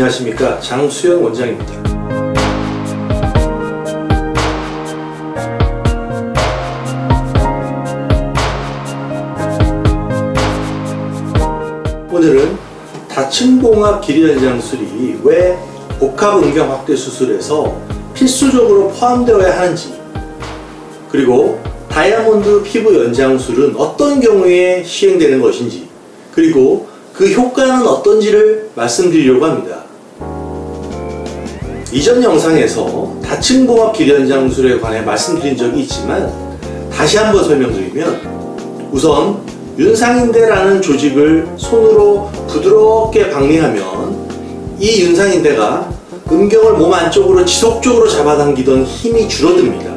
안녕하십니까, 장수영 원장입니다. 오늘은 다층봉합 길이연장술이 왜 복합음경 확대 수술에서 필수적으로 포함되어야 하는지, 그리고 다이아몬드 피부 연장술은 어떤 경우에 시행되는 것인지, 그리고 그 효과는 어떤지를 말씀드리려고 합니다. 이전 영상에서 다층봉합 길이연장술에 관해 말씀드린 적이 있지만 다시 한번 설명드리면, 우선 윤상인대라는 조직을 손으로 부드럽게 박리하면 이 윤상인대가 음경을 몸 안쪽으로 지속적으로 잡아당기던 힘이 줄어듭니다.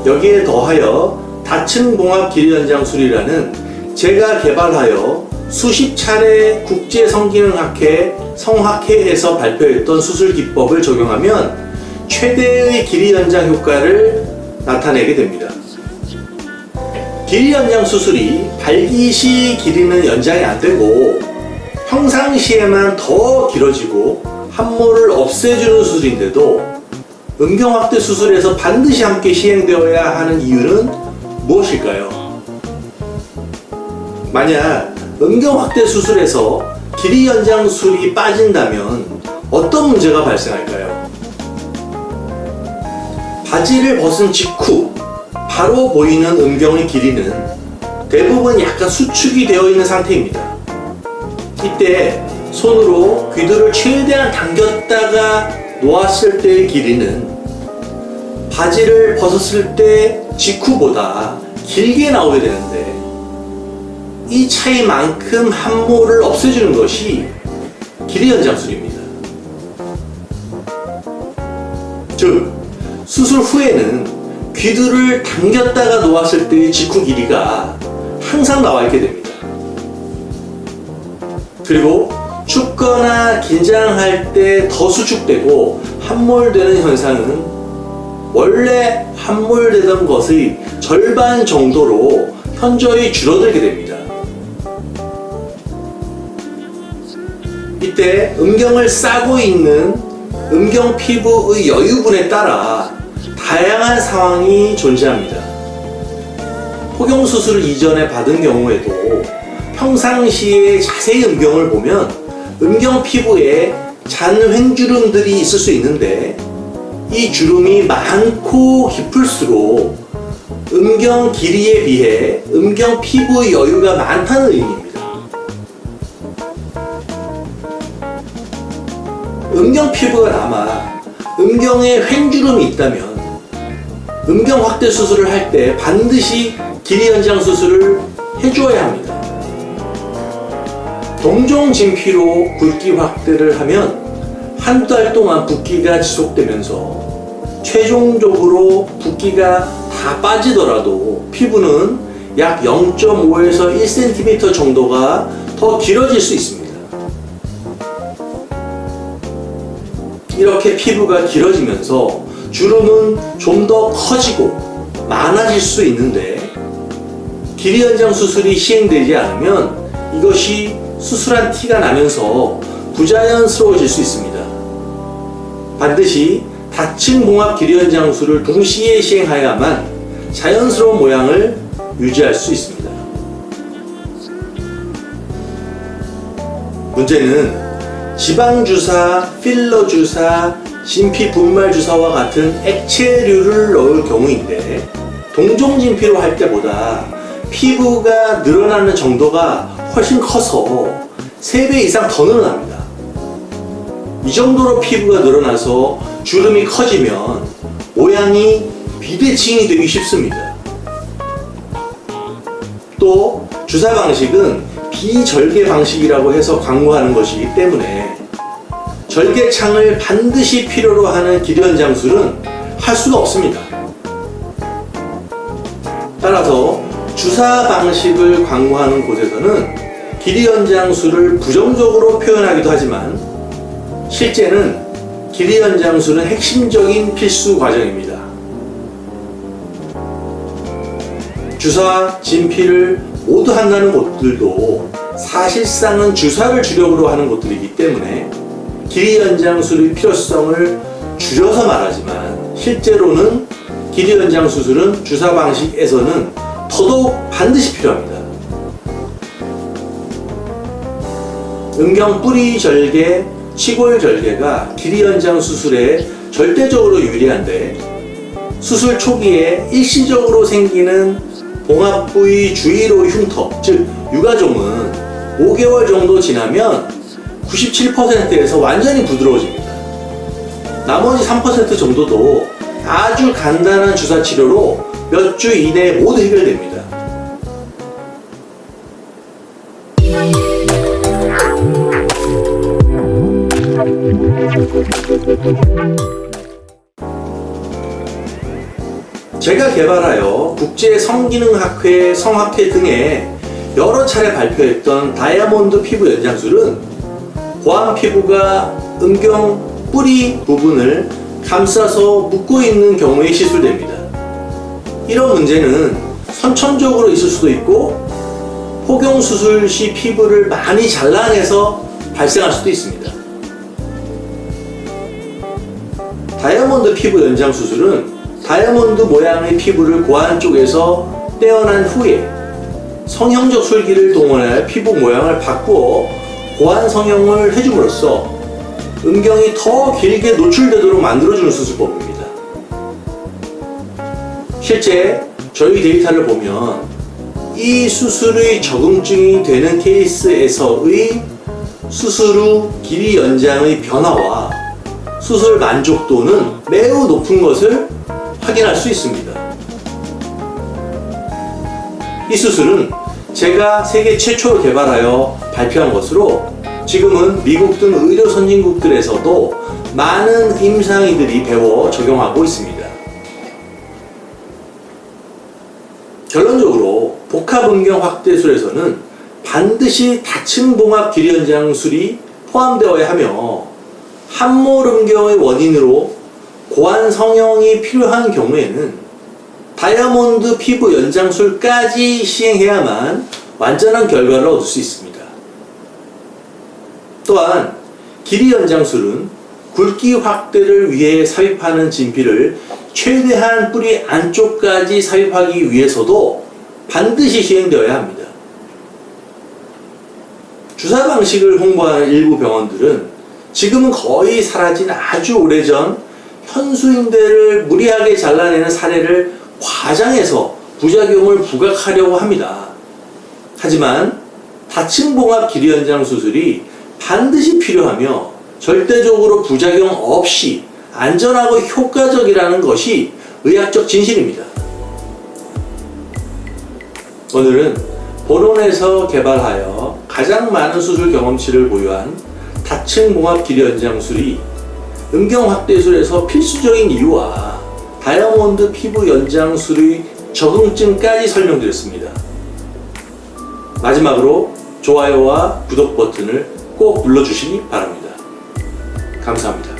여기에 더하여 다층봉합 길이연장술이라는 제가 개발하여 수십 차례 국제성기능학회 성학회에서 발표했던 수술 기법을 적용하면 최대의 길이 연장 효과를 나타내게 됩니다. 길이 연장 수술이 발기시 길이는 연장이 안 되고 평상시에만 더 길어지고 함몰을 없애주는 수술인데도 음경 확대 수술에서 반드시 함께 시행되어야 하는 이유는 무엇일까요? 만약 음경 확대 수술에서 길이 연장술이 빠진다면 어떤 문제가 발생할까요? 바지를 벗은 직후 바로 보이는 음경의 길이는 대부분 약간 수축이 되어 있는 상태입니다. 이때 손으로 귀두를 최대한 당겼다가 놓았을 때의 길이는 바지를 벗었을 때 직후보다 길게 나오게 되는데, 이 차이만큼 함몰을 없애주는 것이 길이 연장술입니다. 즉, 수술 후에는 귀두를 당겼다가 놓았을 때의 직후 길이가 항상 나와 있게 됩니다. 그리고 춥거나 긴장할 때 더 수축되고 함몰되는 현상은 원래 함몰되던 것의 절반 정도로 현저히 줄어들게 됩니다. 이때 음경을 싸고 있는 음경 피부의 여유분에 따라 다양한 상황이 존재합니다. 포경수술 이전에 받은 경우에도 평상시에 자세히 음경을 보면 음경 피부에 잔 횡주름들이 있을 수 있는데, 이 주름이 많고 깊을수록 음경 길이에 비해 음경 피부의 여유가 많다는 의미입니다. 음경 피부가 남아 음경에 횡주름이 있다면 음경 확대 수술을 할 때 반드시 길이 연장 수술을 해주어야 합니다. 동종 진피로 굵기 확대를 하면 한두 달 동안 붓기가 지속되면서 최종적으로 붓기가 다 빠지더라도 피부는 약 0.5에서 1cm 정도가 더 길어질 수 있습니다. 이렇게 피부가 길어지면서 주름은 좀 더 커지고 많아질 수 있는데, 길이 연장 수술이 시행되지 않으면 이것이 수술한 티가 나면서 부자연스러워질 수 있습니다. 반드시 다층봉합 길이 연장술을 동시에 시행하여야만 자연스러운 모양을 유지할 수 있습니다. 문제는 지방주사, 필러주사, 진피분말주사와 같은 액체류를 넣을 경우인데, 동종진피로 할 때보다 피부가 늘어나는 정도가 훨씬 커서 3배 이상 더 늘어납니다. 이 정도로 피부가 늘어나서 주름이 커지면 모양이 비대칭이 되기 쉽습니다. 또 주사 방식은 비절개 방식이라고 해서 광고하는 것이기 때문에 절개창을 반드시 필요로 하는 길이 연장술은 할 수가 없습니다. 따라서 주사 방식을 광고하는 곳에서는 길이 연장술을 부정적으로 표현하기도 하지만, 실제는 길이 연장술은 핵심적인 필수 과정입니다. 주사, 진피를 모두 한다는 곳들도 사실상은 주사를 주력으로 하는 곳들이기 때문에 길이 연장 수술의 필요성을 줄여서 말하지만, 실제로는 길이 연장 수술은 주사 방식에서는 더더욱 반드시 필요합니다. 음경 뿌리 절개, 치골 절개가 길이 연장 수술에 절대적으로 유리한데, 수술 초기에 일시적으로 생기는 봉합 부위 주위로 흉터, 즉 유가종은 5개월 정도 지나면 97%에서 완전히 부드러워집니다. 나머지 3% 정도도 아주 간단한 주사 치료로 몇 주 이내에 모두 해결됩니다. 제가 개발하여 국제 성기능학회, 성학회 등에 여러 차례 발표했던 다이아몬드 피부 연장술은 고안 피부가 음경 뿌리 부분을 감싸서 묶고 있는 경우에 시술됩니다. 이런 문제는 선천적으로 있을 수도 있고, 포경 수술 시 피부를 많이 잘라내서 발생할 수도 있습니다. 다이아몬드 피부 연장 수술은 다이아몬드 모양의 피부를 고안 쪽에서 떼어난 후에 성형적 술기를 동원해 피부 모양을 바꾸어 고안 성형을 해줌으로써 음경이 더 길게 노출되도록 만들어주는 수술법입니다. 실제 저희 데이터를 보면 이 수술의 적응증이 되는 케이스에서의 수술 후 길이 연장의 변화와 수술 만족도는 매우 높은 것을 확인할 수 있습니다. 이 수술은 제가 세계 최초로 개발하여 발표한 것으로 지금은 미국 등 의료 선진국들에서도 많은 임상의들이 배워 적용하고 있습니다. 결론적으로 복합음경 확대술에서는 반드시 다층 봉합 길이 연장술이 포함되어야 하며, 함몰 음경의 원인으로 고안 성형이 필요한 경우에는 다이아몬드 피부 연장술까지 시행해야만 완전한 결과를 얻을 수 있습니다. 또한 길이 연장술은 굵기 확대를 위해 삽입하는 진피를 최대한 뿌리 안쪽까지 삽입하기 위해서도 반드시 시행되어야 합니다. 주사 방식을 홍보하는 일부 병원들은 지금은 거의 사라진 아주 오래전 현수인대를 무리하게 잘라내는 사례를 과장해서 부작용을 부각하려고 합니다. 하지만 다층 봉합 길이 연장 수술이 반드시 필요하며 절대적으로 부작용 없이 안전하고 효과적이라는 것이 의학적 진실입니다. 오늘은 본원에서 개발하여 가장 많은 수술 경험치를 보유한 다층 봉합 길이 연장술이 음경 확대술에서 필수적인 이유와 다이아몬드 피부 연장술의 적응증까지 설명드렸습니다. 마지막으로 좋아요와 구독 버튼을 꼭 눌러주시기 바랍니다. 감사합니다.